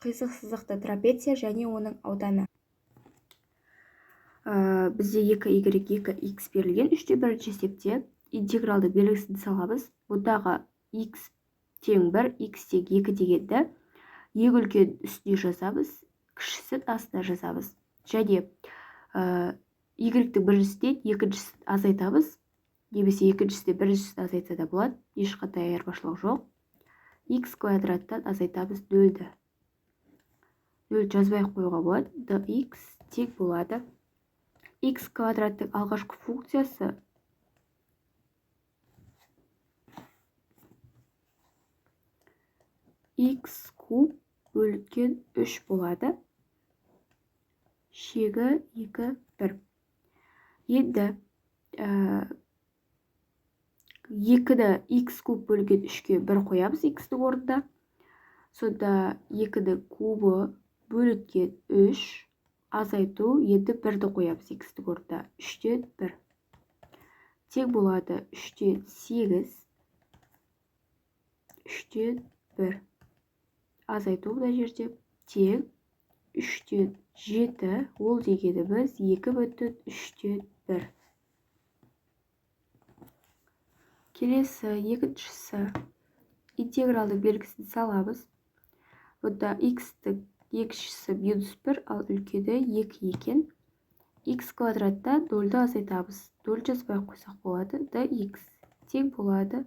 қисық сызықты трапеция және оның ауданы. Бізде 2y 2x берілген 3/1 есепте интегралды белгісін саламыз. Бұндағы x тең 1, x тең 2 дегенді ең үлкен үстіне жазамыз, кішісін астына жазамыз. Және y-тің біріншісінен екіншісін азайтамыз. Немесе екіншісінен біріншісін азайтса да болады. Ешқандай айырмашылық жоқ. X квадраттан азайтамыз 0-ді. 0 жазбай қоюға болады. dx тең болады. X квадраттың алғашқы функциясы x куб бөлінген 3 болады. Шегі 2, 1. Енді 2-ді x куб бөлінген 3-ке 1 қоямыз x-дің орнында. Сонда 2-дің кубы бөлінген 3 азайту, енді 1-ді қоямыз x-дің орнында. 3-тен 1. Тең болады 3-тен 8, 3-тен 1. Азайту мына жерде тең 3-тен 7, ол дегеніміз 2/3-тен 1. Келесі екіншісі интегралды белгісін саламыз. Бұнда x-тің екіншісі -1, ал үлкені 2 екен. X квадраттан 0-ді азайтамыз. 0 жазбай қойсақ болады. dx тең болады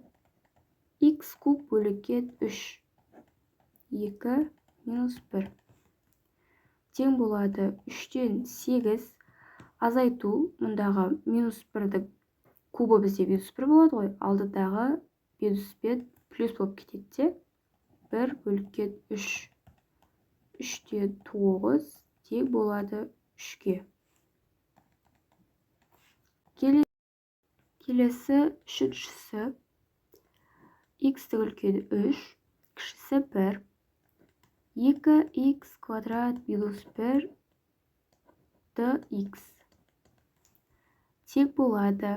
x куб бөлінген 3. 2 минус 1. Тең болады 3-тен 8. Азайту, мұндағы минус 1-дің кубы бізде минус 1 болады ғой. Алдындағы минус пен плюс болып кетеді. 1 бөлінген 3. 3-тен 9 тең болады 3-ке. Келесі үшіншісі x-тің үлкені 3, кішісі 1. 2x квадрат минус 1 dx тең болады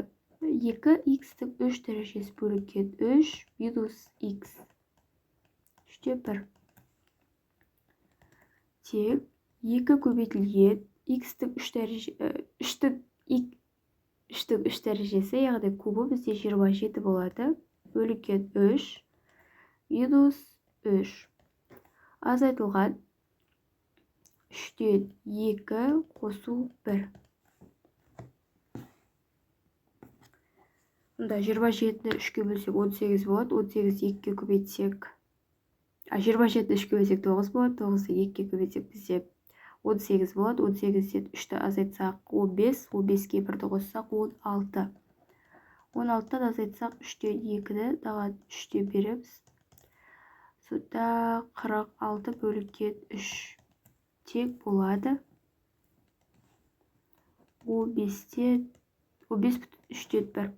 2x-тің 3 дәрежесі бөлінген 3 минус x 3-тен 1 тең 2 көбейтілген x-тің 3 дәрежесі, яғни кубы бізде 27 болады. Бөлінген 3 минус 3. Азайтылған 3-тен 2 қосу 1. Мұнда 27-ні 3-ке бөлсек 18 болады. 18-ді 2-ке көбейтсек, 27-ні 3-ке бөлсек 9 болады. 9-ды 2-ке көбейтсек бізде 18 болады. 18-ден 3-ті азайтсақ 15, 15-ке 1-ді қоссақ 16. 16-тан азайтсақ 3-тен 2-ді даған 3-тен береміз. Сонда 46 бөлінген 3 тең болады 15-3-тен 1.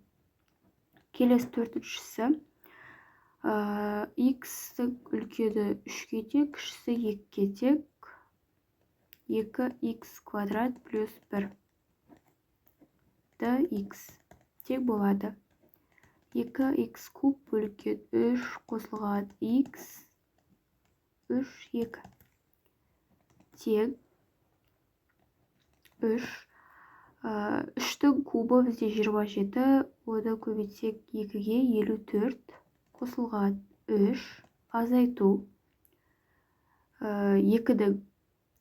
Келесі төртіншісі x-тің үлкені 3-ке тең, кішісі 2-ке тең. 2x квадрат плюс 1 dx тең болады 2x куб бөлінген 3 қосылған x 3, 2 тең 3. 3-тің кубы бізде 27, оны көбейтсек 2-ге 54 қосылған 3. Азайту 2-дің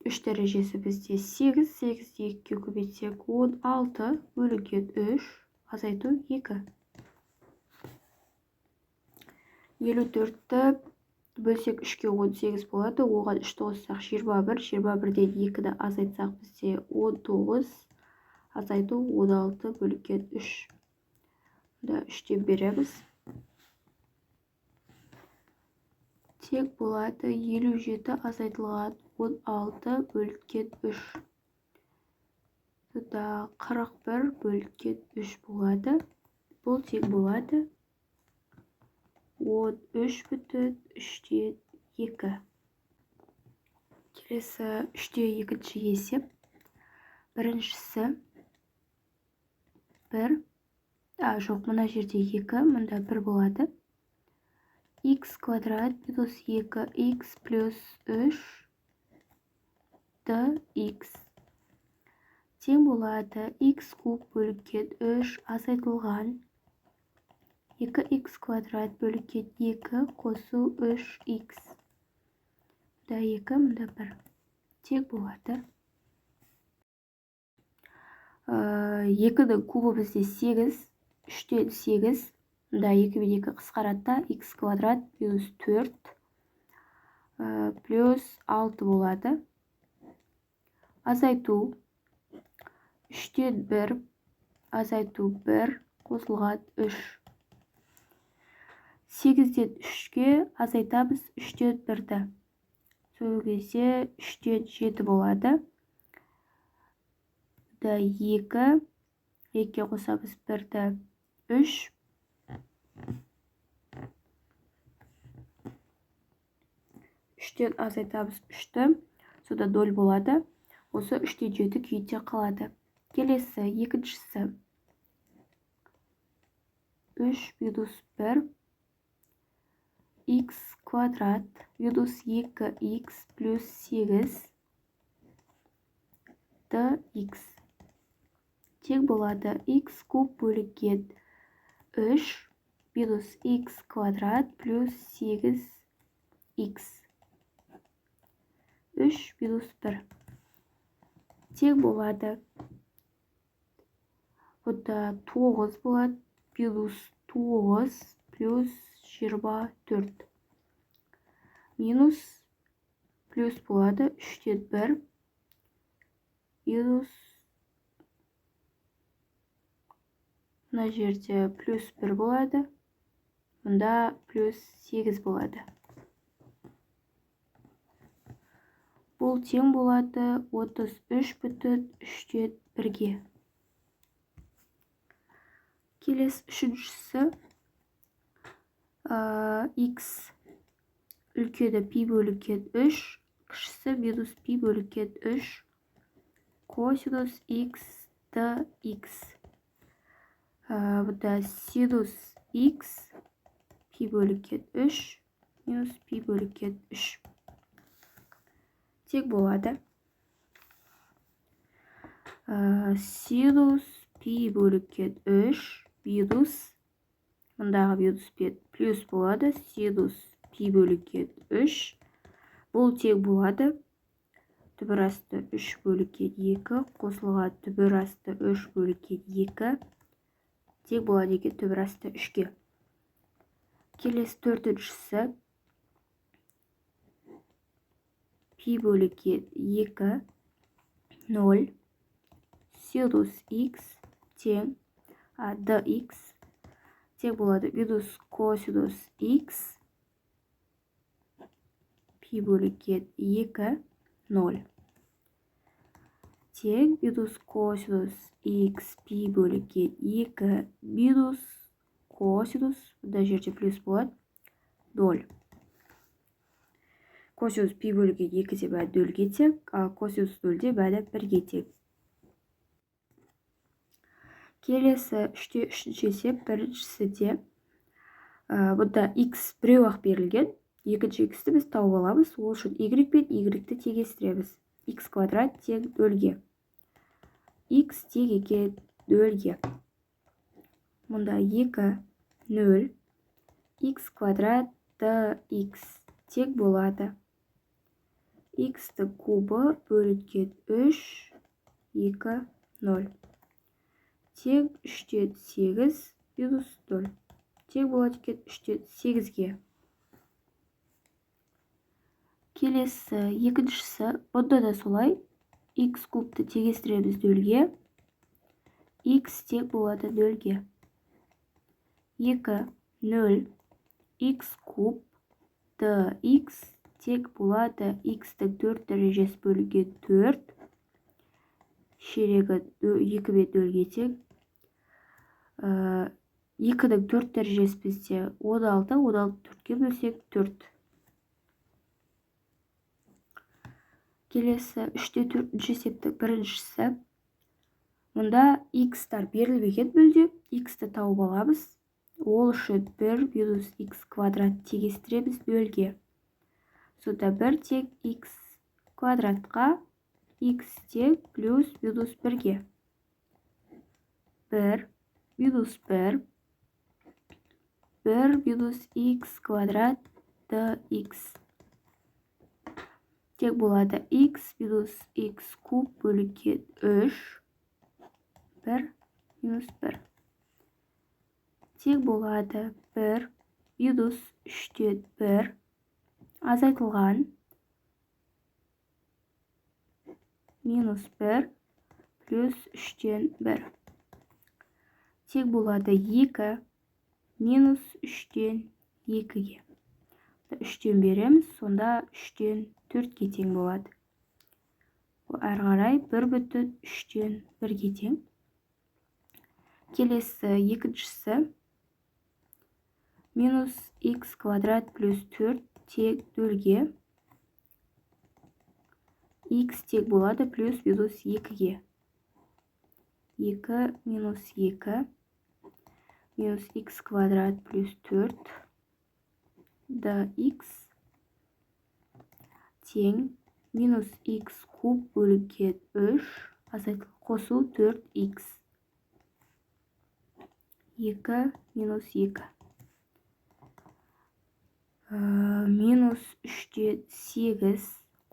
3 дәрежесі бізде 8, 8-ді 2-ке көбейтсек 16 бөлінген 3. Азайту 2. 54-ті бөлсек 3-ке 18 болады. Оған 3-ті қоссақ 21. 21-ден 2-ді азайтсақ бізде 19. Азайту 16 бөлінген 3. 3-тен береміз. Тең болады 57 азайтылған 16 бөлінген 3. Сонда 41 бөлінген 3 болады. Бұл тең болады 13/3-тен 2. Келесі 3-те екінші есеп. Біріншісі 1. Жоқ, мұна жерде 2, мұнда 1 болады. X квадрат минус 2x плюс 3 dx тең болады x куб бөлікке 3 азайтылған 2x квадрат бөлікке 2 қосу 3x. Мұнда 2, мұнда 1. Тең болады. 2-дің кубы бізде 8, 3-тен 8. Мұнда 2 мен 2 қысқаратта x квадрат плюс 4 плюс 6 болады. Азайту 3-тен 1, азайту 1, қосылған 3. 8-ден 3-ге азайтамыз 3-тен 1-ді. Сол кезде 3-тен 7 болады. Бұда 2, 2-ге қосамыз 1-ді 3. 3-тен азайтамыз 3-ті. Сода 0 болады. Осы 3-тен 7 күйінде қалады. Келесі, екіншісі. 3 минус 1 x квадрат минус 2x плюс 8 dx. Тең болады x куб бөлінген 3 минус x квадрат плюс 8x. 3 минус 1. Тең болады. Бұда 9 болады. Минус 9 плюс 24. Минус плюс болады. 3-тен 1. Минус. Мына жерде плюс 1 болады. Мұнда плюс 8 болады. Бұл тең болады 33,3-тен 1-ге. Келесі үшіншісі. X үлкені пи бөлінген 3, кішісі минус пи бөлінген 3, косинус x dx. Бұда синус x пи бөлінген 3, минус пи бөлінген 3. Тең болады. Синус пи бөлінген 3, минус, мұндағы минус пен плюс болады. Синус пи бөлінген 3. Бұл тең болады. Түбір асты 3 бөлінген 2, қосылған түбір асты 3 бөлінген 2. Тең болады екен түбір асты 3-ге. Келесі төртіншісі. Пи бөлінген 2, 0. Синус x тең dx. Тең болады минус косинус x пи бөлінген 2, 0. Тең минус косинус x пи бөлінген 2 минус косинус. Бұнда жерде плюс болады 0. Косинус пи бөлінген 2-де бәрі 0-ге тең, ал косинус 0-де бәрі 1-ге тең. Келесі 3-те 3-ші есеп, біріншісі де. Бұнда x біреу-ақ берілген. Екінші x-ті біз тауып аламыз. Ол үшін y пен y-ті теңестіреміз. X квадрат тең 0-ге. X тең екен 0-ге. Мұнда 2, 0. X квадрат dx тең болады. X-ті кубы бөлінген 3, 2, 0. Тең 3-тен 8 минус 0. Тең болады екен 3-тен 8-ге. Келесі екіншісі. Бұнда да солай. X кубты теңестіреміз 0-ге. X тең болады 0-ге. 2, 0. X куб dx тең болады x-тің 4 дәрежесі бөлінген 4. Шерегі 2 мен 0-ге тең. 2-дің 4 дәрежесі бізде 16, 16 4-ге бөлсек 4. Келесі 3-те 4-ші есептің біріншісі. Мұнда x-тар берілмеген мүлде. X-ті тауып аламыз. Ол үшін 1 минус x квадрат теңестіреміз 0-ге. Сонда 1 тең x квадратқа x тек плюс минус 1-ге. 1 минус 1 минус x квадрат dx. Тек болады x минус x куб бөлікке 3. 1 минус 1. Тек болады 1 минус 3-тен 1 азайтылған минус 1 плюс 3-тен 1. Тек болады 2 минус 3-тен 2-ге. 3-тен береміз, сонда 3-тен 4-ге тең болады. Әрі қарай 1/3-тен 1-ге тең. Келесі екіншісі минус x квадрат плюс 4 тек 0-ге. X тек болады плюс минус 2-ге. 2 минус 2 минус x квадрат плюс 4 dx тең минус x куб бөлікке 3 азайтылып қосу 4x. 2 минус 2. Минус 3-те 8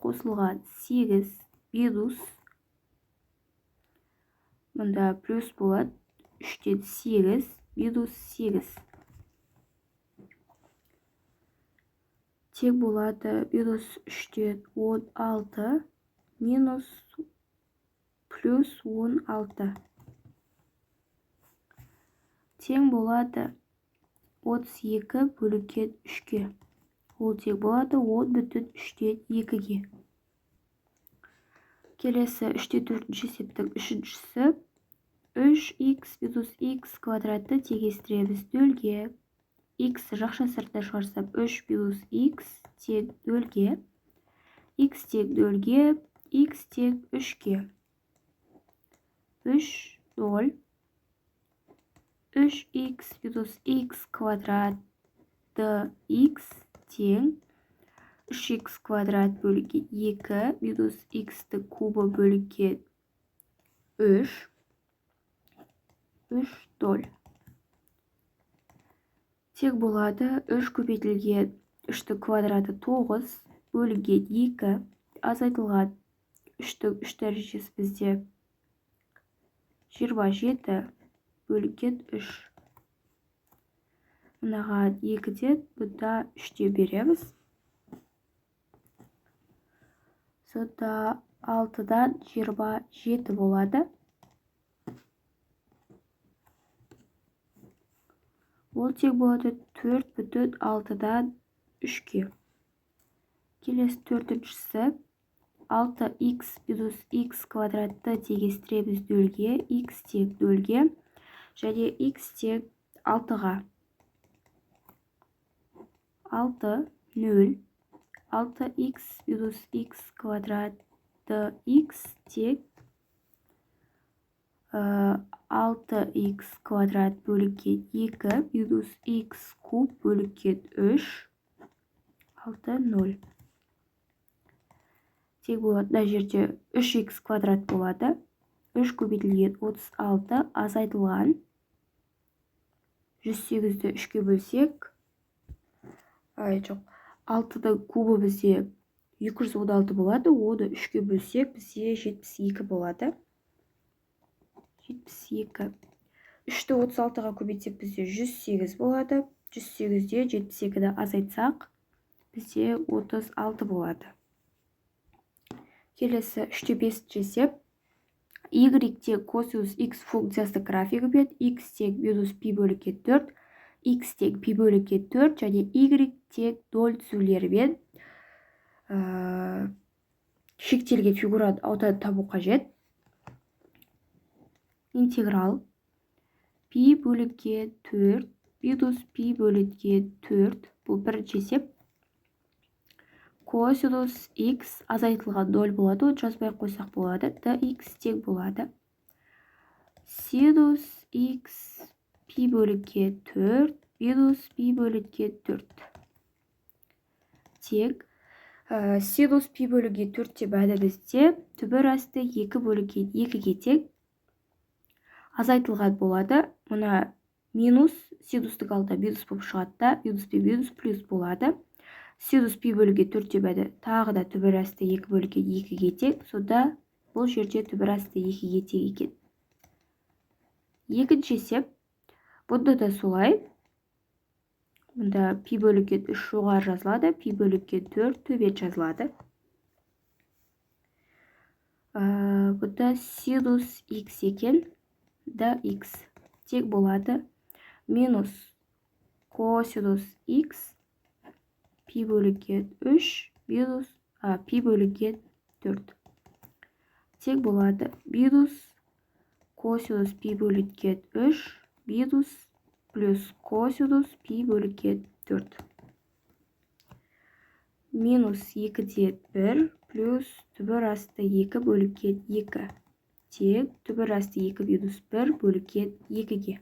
қосылған 8 минус. Мұнда плюс болады 3-те 8 минус 8. Тек болады минус 3-те 16 минус плюс 16. Тең болады 32 бөлікке 3-ге. Ол тек болады 10/3-тен 2-ге. Келесі 3-те 4-ші есептің үшіншісі 3x минус x квадратты теңестіреміз 0-ге. X жақша сыртына шығарсам 3 минус x тең 0-ге. X тең 0-ге, x тең 3-ге. 3, 0. 3x минус x квадрат dx тең 3x квадрат бөлікке 2 минус x-ті кубы бөлікке 3. 3, 0. Тек болады 3 көбейтілген 3-ті квадраты 9 бөлінген 2 азайтылған 3-тің 3 дәрежесі бізде 27 бөлінген 3. Мынаған 2-ден бұнда 3-те береміз. Сонда 6-дан 27 болады. Ол тең болады 4/6-дан 3-ге. Келесі 4-шісі 6x минус x квадратты теңестіреміз 0-ге, x тең 0-ге, және x тең 6-ға. 6, 0. 6x минус x квадрат dx тең 6x квадрат бөлікке 2 минус x куб бөлікке 3. 6, 0. Тең болады, мына жерде 3x квадрат болады. 3 көбейтілген 36 азайтылған. 108-ді 3-ге бөлсек, жоқ, 6-ның кубы бізде 216 болады. Оны 3-ге бөлсек, бізде 72 болады. 72. 3-ті 36-ға көбейтсек, бізде 108 болады. 108-де 72-ді азайтсақ, бізде 36 болады. Келесі 3-те 5-ші есеп. Y тең косинус x функциясы графигі бен x тең минус пи бөлікке 4, x тең пи бөлікке 4 және y тең 0 түзулерімен шектелген фигураны ауданы табу қажет. Интеграл пи бөлікке 4 минус пи бөлікке 4. Бұл бірінші есеп. Косинус x азайтылған 0 болады, оны жазбай қойсақ болады. dx тең болады. Синус x пи бөлікке 4 минус пи бөлікке 4. Тең синус пи бөлігі 4 деп бізде түбір асты 2 бөлігі 2-ге тең азайтылған болады. Мұна минус синустың алдында минус болып шығады да, минус пен минус плюс болады. Синус пи бөлігі 4 деп тағы да түбір асты 2 бөлігі 2-ге тең. Сонда бұл жерде түбір асты 2-ге тең екен. Екінші есеп. Бұнда да солай. Бұнда пи бөлігі 3 жоғары жазылады, пи бөлігі 4 төмен жазылады. Бұнда синус x екен, да x тең болады. Минус косинус x пи бөлігі 3 минус пи бөлігі 4 тең болады. Минус косинус пи бөлігі 3 минус плюс косинус пи бөлігі 4. Минус 2-де 1 плюс түбір асты 2 бөлігі 2 тең түбір асты 2 минус 1 бөлігі 2-ге.